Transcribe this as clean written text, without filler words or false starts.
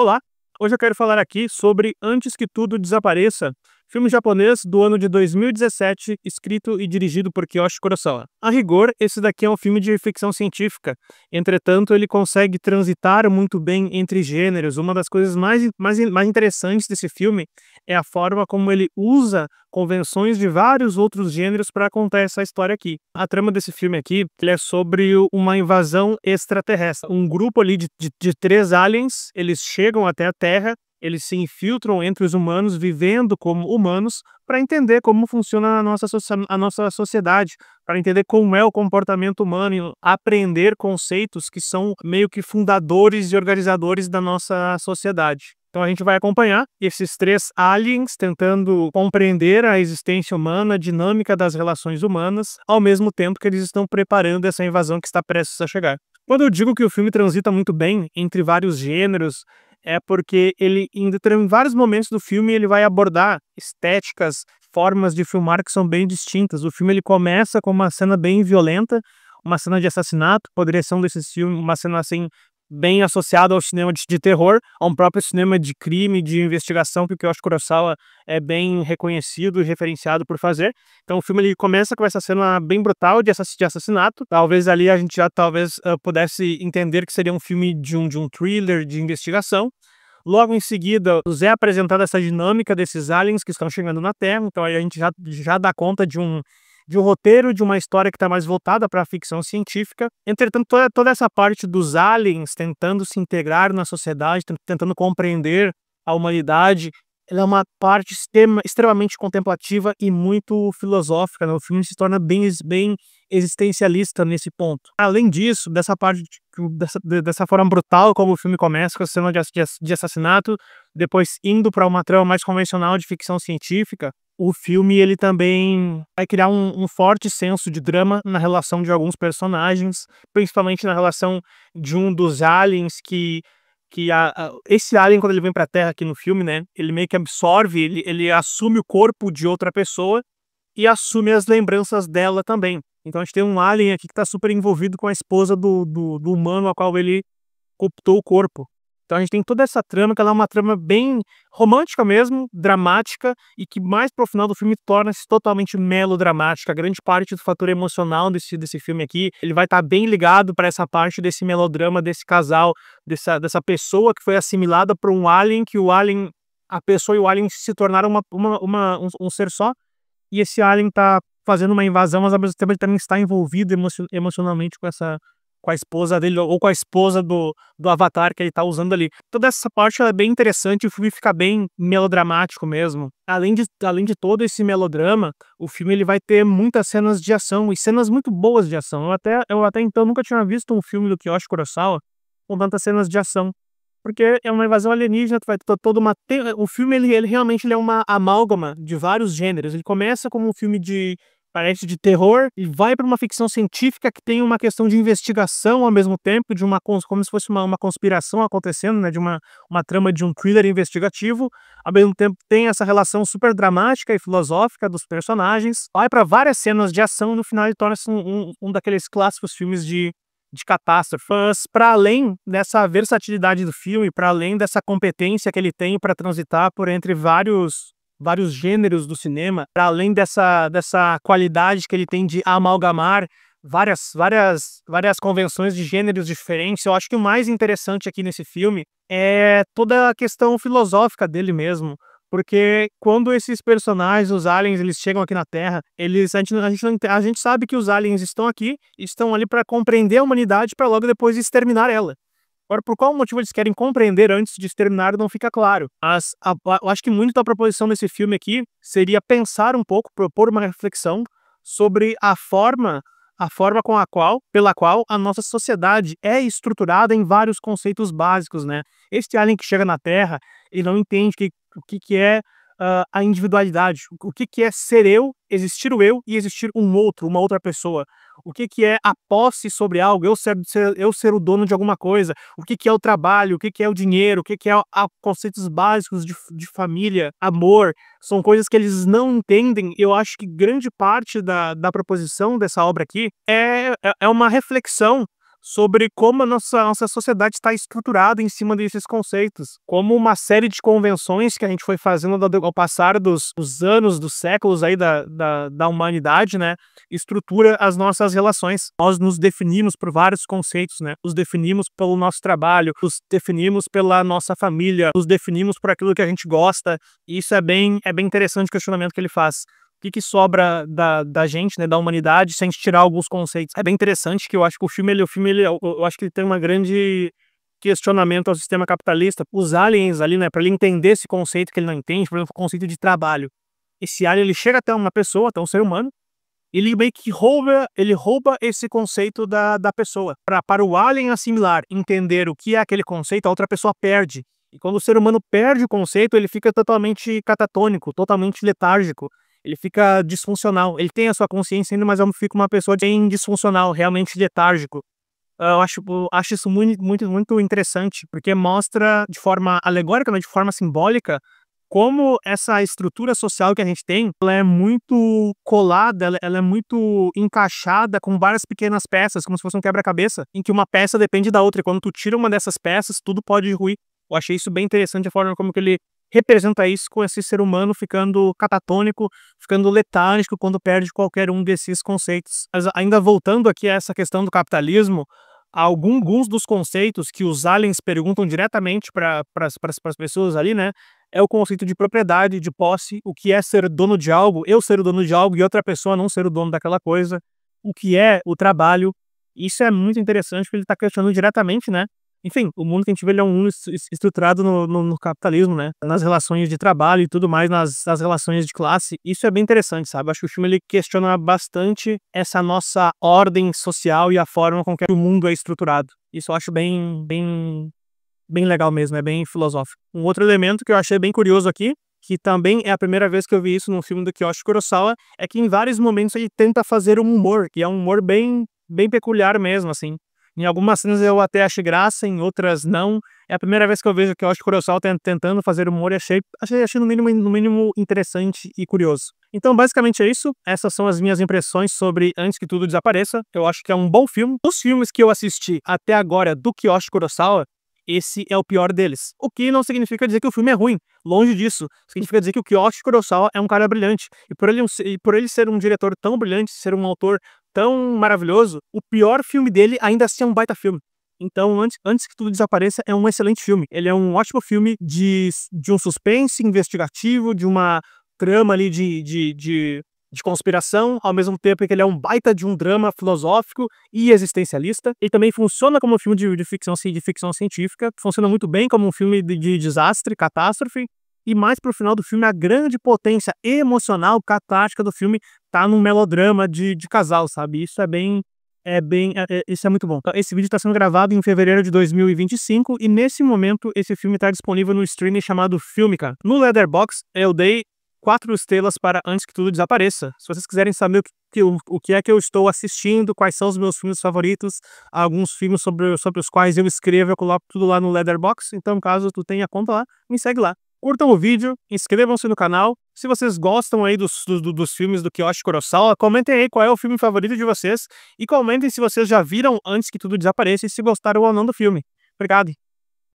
Olá, hoje eu quero falar aqui sobre Antes que Tudo Desapareça, filme japonês do ano de 2017, escrito e dirigido por Kiyoshi Kurosawa. A rigor, esse daqui é um filme de ficção científica, entretanto ele consegue transitar muito bem entre gêneros. Uma das coisas mais interessantes desse filme é a forma como ele usa convenções de vários outros gêneros para contar essa história aqui. A trama desse filme aqui ele é sobre uma invasão extraterrestre. Um grupo ali de três aliens, eles chegam até a Terra. Eles se infiltram entre os humanos, vivendo como humanos, para entender como funciona a nossa sociedade, para entender como é o comportamento humano e aprender conceitos que são meio que fundadores e organizadores da nossa sociedade. Então a gente vai acompanhar esses três aliens tentando compreender a existência humana, a dinâmica das relações humanas, ao mesmo tempo que eles estão preparando essa invasão que está prestes a chegar. Quando eu digo que o filme transita muito bem entre vários gêneros, é porque ele, em vários momentos do filme, ele vai abordar estéticas, formas de filmar que são bem distintas. O filme ele começa com uma cena bem violenta, uma cena de assassinato, poderia ser um desses filmes, uma cena assim, bem associada ao cinema de terror, a um próprio cinema de crime, de investigação, que o Kiyoshi Kurosawa é bem reconhecido e referenciado por fazer. Então o filme ele começa com essa cena bem brutal de assassinato. Talvez ali a gente já pudesse entender que seria um filme de um thriller de investigação. Logo em seguida, nos é apresentada essa dinâmica desses aliens que estão chegando na Terra. Então aí a gente já dá conta de um roteiro, de uma história que está mais voltada para a ficção científica. Entretanto, toda essa parte dos aliens tentando se integrar na sociedade, tentando compreender a humanidade, ela é uma parte extremamente contemplativa e muito filosófica, né? O filme se torna bem existencialista nesse ponto. Além disso, dessa forma brutal como o filme começa, com a cena de assassinato, depois indo para uma trama mais convencional de ficção científica, o filme ele também vai criar um forte senso de drama na relação de alguns personagens, principalmente na relação de um dos aliens esse alien, quando ele vem pra Terra aqui no filme, né, ele meio que absorve, ele assume o corpo de outra pessoa e assume as lembranças dela também. Então a gente tem um alien aqui que tá super envolvido com a esposa do humano a qual ele cooptou o corpo. Então a gente tem toda essa trama, que ela é uma trama bem romântica mesmo, dramática, e que mais pro final do filme torna-se totalmente melodramática. A grande parte do fator emocional desse filme aqui, ele vai estar bem ligado para essa parte desse melodrama, desse casal, dessa pessoa que foi assimilada por um alien, a pessoa e o alien se tornaram um ser só, e esse alien tá fazendo uma invasão, mas ao mesmo tempo ele também está envolvido emocionalmente com a esposa dele, ou com a esposa do avatar que ele tá usando ali. Toda essa parte ela é bem interessante, o filme fica bem melodramático mesmo. Além de todo esse melodrama, o filme ele vai ter muitas cenas de ação, e cenas muito boas de ação. Eu até então nunca tinha visto um filme do Kiyoshi Kurosawa com tantas cenas de ação. Porque é uma invasão alienígena, vai ter o filme ele realmente é uma amálgama de vários gêneros. Ele começa como um filme parece de terror, e vai para uma ficção científica que tem uma questão de investigação ao mesmo tempo, como se fosse uma conspiração acontecendo, né, de uma trama de um thriller investigativo. Ao mesmo tempo tem essa relação super dramática e filosófica dos personagens. Vai para várias cenas de ação e no final ele torna-se um daqueles clássicos filmes de catástrofe. Mas para além dessa versatilidade do filme, para além dessa competência que ele tem para transitar por entre vários gêneros do cinema, para além dessa qualidade que ele tem de amalgamar várias convenções de gêneros diferentes, eu acho que o mais interessante aqui nesse filme é toda a questão filosófica dele mesmo. Porque quando esses personagens, os aliens, eles chegam aqui na Terra, a gente sabe que os aliens estão ali para compreender a humanidade, para logo depois exterminar ela. Agora, por qual motivo eles querem compreender antes de exterminar não fica claro. Mas eu acho que muito da proposição desse filme aqui seria pensar um pouco, propor uma reflexão sobre a forma pela qual a nossa sociedade é estruturada em vários conceitos básicos, né? Este alien que chega na Terra, ele não entende o que é a individualidade, o que é ser eu, existir o eu e existir uma outra pessoa. O que é a posse sobre algo, eu ser o dono de alguma coisa, o que é o trabalho, o que é o dinheiro, o que é conceitos básicos de família, amor, são coisas que eles não entendem. Eu acho que grande parte da proposição dessa obra aqui é uma reflexão sobre como a nossa sociedade está estruturada em cima desses conceitos. Como uma série de convenções que a gente foi fazendo ao passar dos anos, dos séculos aí da humanidade, né, estrutura as nossas relações. Nós nos definimos por vários conceitos, né? Nos definimos pelo nosso trabalho, nos definimos pela nossa família, nos definimos por aquilo que a gente gosta. E isso é bem interessante o questionamento que ele faz. O que sobra da gente, né, da humanidade, se a gente tirar alguns conceitos. É bem interessante que eu acho que o filme, eu acho que ele tem uma grande questionamento ao sistema capitalista. Os aliens ali, né, para ele entender esse conceito que ele não entende, por exemplo, o conceito de trabalho. Esse alien, ele chega até uma pessoa, até um ser humano, ele meio que rouba esse conceito da pessoa. Para o alien assimilar, entender o que é aquele conceito, a outra pessoa perde. E quando o ser humano perde o conceito, ele fica totalmente catatônico, totalmente letárgico. Ele fica disfuncional. Ele tem a sua consciência ainda, mas fica uma pessoa bem disfuncional, realmente letárgico. Eu acho isso muito interessante, porque mostra de forma alegórica, né, de forma simbólica, como essa estrutura social que a gente tem, ela é muito colada, ela é muito encaixada com várias pequenas peças, como se fosse um quebra-cabeça, em que uma peça depende da outra, e quando tu tira uma dessas peças, tudo pode ruir. Eu achei isso bem interessante, a forma como que ele representa isso, com esse ser humano ficando catatônico, ficando letárgico quando perde qualquer um desses conceitos. Mas ainda voltando aqui a essa questão do capitalismo, alguns dos conceitos que os aliens perguntam diretamente para as pessoas ali, né, é o conceito de propriedade, de posse, o que é ser dono de algo, eu ser o dono de algo e outra pessoa não ser o dono daquela coisa, o que é o trabalho. Isso é muito interessante, porque ele está questionando diretamente, né? Enfim, o mundo que a gente vê, ele é um mundo estruturado no capitalismo, né? Nas relações de trabalho e tudo mais, nas relações de classe. Isso é bem interessante, sabe? Acho que o filme ele questiona bastante essa nossa ordem social e a forma com que o mundo é estruturado. Isso eu acho bem legal mesmo, é bem filosófico. Um outro elemento que eu achei bem curioso aqui, que também é a primeira vez que eu vi isso num filme do Kiyoshi Kurosawa, é que em vários momentos ele tenta fazer um humor, que é um humor bem peculiar mesmo, assim. Em algumas cenas eu até achei graça, em outras não. É a primeira vez que eu vejo que eu acho que o Kurosawa tentando fazer humor e achei no mínimo interessante e curioso. Então, basicamente é isso. Essas são as minhas impressões sobre Antes que Tudo Desapareça. Eu acho que é um bom filme. Dos filmes que eu assisti até agora do Kiyoshi Kurosawa, esse é o pior deles. O que não significa dizer que o filme é ruim. Longe disso. Significa dizer que o Kiyoshi Kurosawa é um cara brilhante. E por ele ser um diretor tão brilhante, ser um autor tão maravilhoso, o pior filme dele ainda assim é um baita filme. Então, Antes que Tudo Desapareça é um excelente filme. Ele é um ótimo filme de um suspense investigativo, de uma trama ali de conspiração, ao mesmo tempo que ele é um baita de um drama filosófico e existencialista. Ele também funciona como um filme de ficção científica, funciona muito bem como um filme de desastre, catástrofe, e mais pro final do filme, a grande potência emocional, catártica do filme tá num melodrama de casal, sabe? Isso isso é muito bom. Esse vídeo está sendo gravado em fevereiro de 2025 e nesse momento esse filme está disponível no streaming chamado Filmica. No Letterboxd eu dei 4 estrelas para Antes que Tudo Desapareça. Se vocês quiserem saber o que é que eu estou assistindo, quais são os meus filmes favoritos, alguns filmes sobre os quais eu escrevo, eu coloco tudo lá no Letterboxd. Então, caso tu tenha conta lá, me segue lá. Curtam o vídeo, inscrevam-se no canal. Se vocês gostam aí dos filmes do Kiyoshi Kurosawa, comentem aí qual é o filme favorito de vocês e comentem se vocês já viram Antes que Tudo Desapareça e se gostaram ou não do filme. Obrigado.